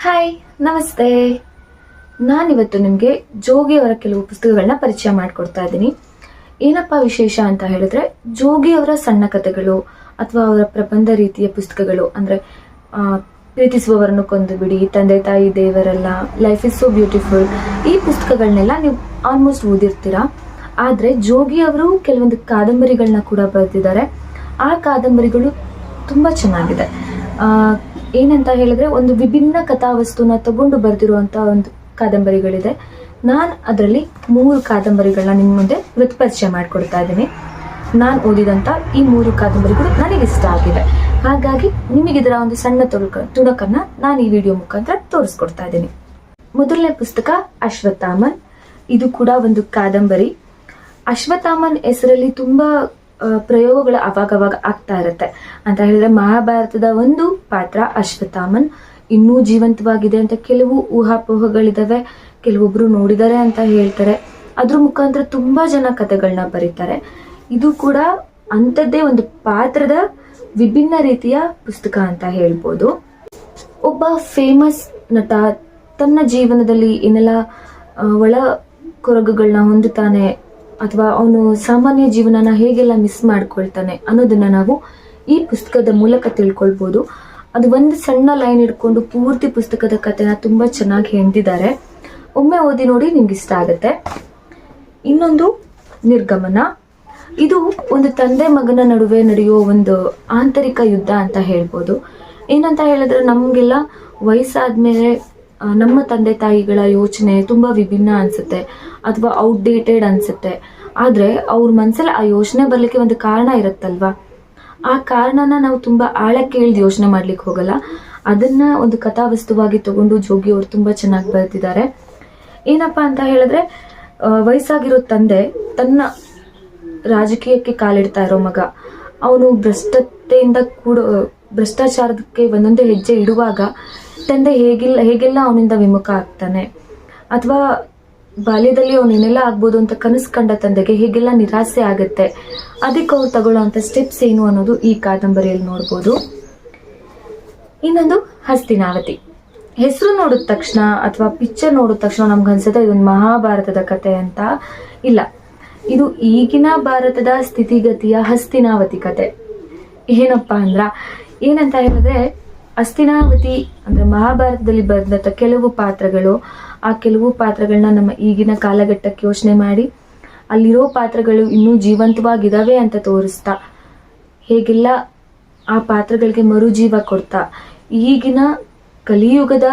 Hi, ನಮಸ್ತೆ. ನಾನಿವತ್ತು ನಿಮಗೆ ಜೋಗಿಯವರ ಕೆಲವು ಪುಸ್ತಕಗಳನ್ನ ಪರಿಚಯ ಮಾಡಿಕೊಡ್ತಾ ಇದ್ದೀನಿ. ಏನಪ್ಪ ವಿಶೇಷ ಅಂತ ಹೇಳಿದ್ರೆ, ಜೋಗಿಯವರ ಸಣ್ಣ ಕಥೆಗಳು ಅಥವಾ ಅವರ ಪ್ರಬಂಧ ರೀತಿಯ ಪುಸ್ತಕಗಳು, ಅಂದ್ರೆ ಪ್ರೀತಿಸುವವರನ್ನು ಕೊಂದು ಬಿಡಿ, ತಂದೆ ತಾಯಿ ದೇವರಲ್ಲ, ಲೈಫ್ ಇಸ್ ಸೋ ಬ್ಯೂಟಿಫುಲ್, ಈ ಪುಸ್ತಕಗಳನ್ನೆಲ್ಲ ನೀವು ಆಲ್ಮೋಸ್ಟ್ ಓದಿರ್ತೀರಾ. ಆದರೆ ಜೋಗಿಯವರು ಕೆಲವೊಂದು ಕಾದಂಬರಿಗಳನ್ನ ಕೂಡ ಬರೆದಿದ್ದಾರೆ. ಆ ಕಾದಂಬರಿಗಳು ತುಂಬ ಚೆನ್ನಾಗಿದೆ. ಏನಂತ ಹೇಳಿದ್ರೆ, ಒಂದು ವಿಭಿನ್ನ ಕಥಾವಸ್ತುನ ತಗೊಂಡು ಬರೆದಿರುವಂಥ ಒಂದು ಕಾದಂಬರಿಗಳಿದೆ. ನಾನು ಅದರಲ್ಲಿ 3 ಕಾದಂಬರಿಗಳನ್ನ ನಿಮ್ಮ ಮುಂದೆ ಇವತ್ತು ಪರಿಚಯ ಮಾಡಿಕೊಡ್ತಾ ಇದ್ದೀನಿ. ನಾನು ಓದಿದಂಥ ಈ 3 ಕಾದಂಬರಿಗಳು ನನಗೆ ಇಷ್ಟ ಆಗಿದೆ. ಹಾಗಾಗಿ ನಿಮಗಿದರ ಒಂದು ಸಣ್ಣ ತುಣುಕನ್ನ ನಾನು ಈ ವಿಡಿಯೋ ಮುಖಾಂತರ ತೋರಿಸ್ಕೊಡ್ತಾ ಇದ್ದೀನಿ. ಮೊದಲನೇ ಪುಸ್ತಕ ಅಶ್ವತ್ಥಾಮನ್. ಇದು ಕೂಡ ಒಂದು ಕಾದಂಬರಿ. ಅಶ್ವತ್ಥಾಮನ್ ಹೆಸರಲ್ಲಿ ತುಂಬಾ ಪ್ರಯೋಗಗಳು ಅವಾಗವಾಗ ಆಗ್ತಾ ಇರುತ್ತೆ. ಅಂತ ಹೇಳಿದ್ರೆ, ಮಹಾಭಾರತದ ಒಂದು ಪಾತ್ರ ಅಶ್ವತ್ಥಾಮನ್ ಇನ್ನೂ ಜೀವಂತವಾಗಿದೆ ಅಂತ ಕೆಲವು ಊಹಾಪೋಹಗಳಿದಾವೆ. ಕೆಲವೊಬ್ರು ನೋಡಿದ್ದಾರೆ ಅಂತ ಹೇಳ್ತಾರೆ. ಅದ್ರ ಮುಖಾಂತರ ತುಂಬಾ ಜನ ಕಥೆಗಳನ್ನ ಬರೀತಾರೆ. ಇದು ಕೂಡ ಅಂಥದ್ದೇ ಒಂದು ಪಾತ್ರದ ವಿಭಿನ್ನ ರೀತಿಯ ಪುಸ್ತಕ ಅಂತ ಹೇಳ್ಬೋದು. ಒಬ್ಬ ಫೇಮಸ್ ನಟ ತನ್ನ ಜೀವನದಲ್ಲಿ ಏನೆಲ್ಲ ಒಳ ಕೊರಗುಗಳನ್ನ ಹೊಂದುತ್ತಾನೆ ಅಥವಾ ಅವನು ಸಾಮಾನ್ಯ ಜೀವನನ ಹೇಗೆಲ್ಲ ಮಿಸ್ ಮಾಡ್ಕೊಳ್ತಾನೆ ಅನ್ನೋದನ್ನ ನಾವು ಈ ಪುಸ್ತಕದ ಮೂಲಕ ತಿಳ್ಕೊಳ್ಬೋದು. ಅದು ಒಂದು ಸಣ್ಣ ಲೈನ್ ಇಟ್ಕೊಂಡು ಪೂರ್ತಿ ಪುಸ್ತಕದ ಕಥೆನ ತುಂಬಾ ಚೆನ್ನಾಗಿ ಹೆಣೆದಿದ್ದಾರೆ. ಒಮ್ಮೆ ಓದಿ ನೋಡಿ, ನಿಮ್ಗೆ ಇಷ್ಟ ಆಗುತ್ತೆ. ಇನ್ನೊಂದು ನಿರ್ಗಮನ. ಇದು ಒಂದು ತಂದೆ ಮಗನ ನಡುವೆ ನಡೆಯುವ ಒಂದು ಆಂತರಿಕ ಯುದ್ಧ ಅಂತ ಹೇಳ್ಬೋದು. ಏನಂತ ಹೇಳಿದ್ರೆ, ನಮ್ಗೆಲ್ಲ ವಯಸ್ಸಾದ್ಮೇಲೆ ನಮ್ಮ ತಂದೆ ತಾಯಿಗಳ ಯೋಚನೆ ತುಂಬಾ ವಿಭಿನ್ನ ಅನ್ಸುತ್ತೆ ಅಥವಾ ಔಟ್ಡೇಟೆಡ್ ಅನ್ಸುತ್ತೆ. ಆದ್ರೆ ಅವ್ರ ಮನ್ಸಲ್ಲಿ ಆ ಯೋಚನೆ ಬರ್ಲಿಕ್ಕೆ ಒಂದು ಕಾರಣ ಇರುತ್ತಲ್ವಾ. ಆ ಕಾರಣನ ನಾವು ತುಂಬಾ ಆಳಕ್ಕೆ ಇಳಿದು ಯೋಚನೆ ಮಾಡ್ಲಿಕ್ಕೆ ಹೋಗಲ್ಲ. ಅದನ್ನ ಒಂದು ಕಥಾವಸ್ತುವಾಗಿ ತಗೊಂಡು ಜೋಗಿ ಅವರು ತುಂಬಾ ಚೆನ್ನಾಗಿ ಬರೆದಿದ್ದಾರೆ. ಏನಪ್ಪಾ ಅಂತ ಹೇಳಿದ್ರೆ, ವಯಸ್ಸಾಗಿರೋ ತಂದೆ ತನ್ನ ರಾಜಕೀಯಕ್ಕೆ ಕಾಲಿಡ್ತಾ ಇರೋ ಮಗ, ಅವನು ಭ್ರಷ್ಟಾಚಾರಕ್ಕೆ ಒಂದೊಂದೇ ಹೆಜ್ಜೆ ಇಡುವಾಗ ತಂದೆ ಹೇಗೆಲ್ಲ ಅವನಿಂದ ವಿಮುಖ ಆಗ್ತಾನೆ, ಅಥವಾ ಬಾಲ್ಯದಲ್ಲಿ ಅವನು ಏನೆಲ್ಲ ಆಗ್ಬೋದು ಅಂತ ಕನಸು ಕಂಡ ತಂದೆಗೆ ಹೇಗೆಲ್ಲ ನಿರಾಸೆ ಆಗುತ್ತೆ, ಅದಕ್ಕೆ ಅವ್ರು ತಗೊಳ್ಳೋಂಥ ಸ್ಟೆಪ್ಸ್ ಏನು ಅನ್ನೋದು ಈ ಕಾದಂಬರಿಯಲ್ಲಿ ನೋಡ್ಬೋದು. ಇನ್ನೊಂದು ಹಸ್ತಿನಾವತಿ. ಹೆಸರು ನೋಡಿದ ತಕ್ಷಣ ಅಥವಾ ಪಿಕ್ಚರ್ ನೋಡಿದ ತಕ್ಷಣ ನಮ್ಗೆ ಅನ್ಸುತ್ತೆ ಇದೊಂದು ಮಹಾಭಾರತದ ಕತೆ ಅಂತ. ಇಲ್ಲ, ಇದು ಈಗಿನ ಭಾರತದ ಸ್ಥಿತಿಗತಿಯ ಹಸ್ತಿನಾವತಿ ಕತೆ. ಏನಂತ ಹೇಳಿದ್ರೆ, ಹಸ್ತಿನಾವತಿ ಅಂದ್ರೆ ಮಹಾಭಾರತದಲ್ಲಿ ಬರೆದಂಥ ಕೆಲವು ಪಾತ್ರಗಳು, ಆ ಕೆಲವು ಪಾತ್ರಗಳನ್ನ ನಮ್ಮ ಈಗಿನ ಕಾಲಘಟ್ಟಕ್ಕೆ ಯೋಚನೆ ಮಾಡಿ ಅಲ್ಲಿರೋ ಪಾತ್ರಗಳು ಇನ್ನೂ ಜೀವಂತವಾಗಿದಾವೆ ಅಂತ ತೋರಿಸ್ತಾ, ಹೇಗೆಲ್ಲ ಆ ಪಾತ್ರಗಳಿಗೆ ಮರುಜೀವ ಕೊಡ್ತಾ ಈಗಿನ ಕಲಿಯುಗದ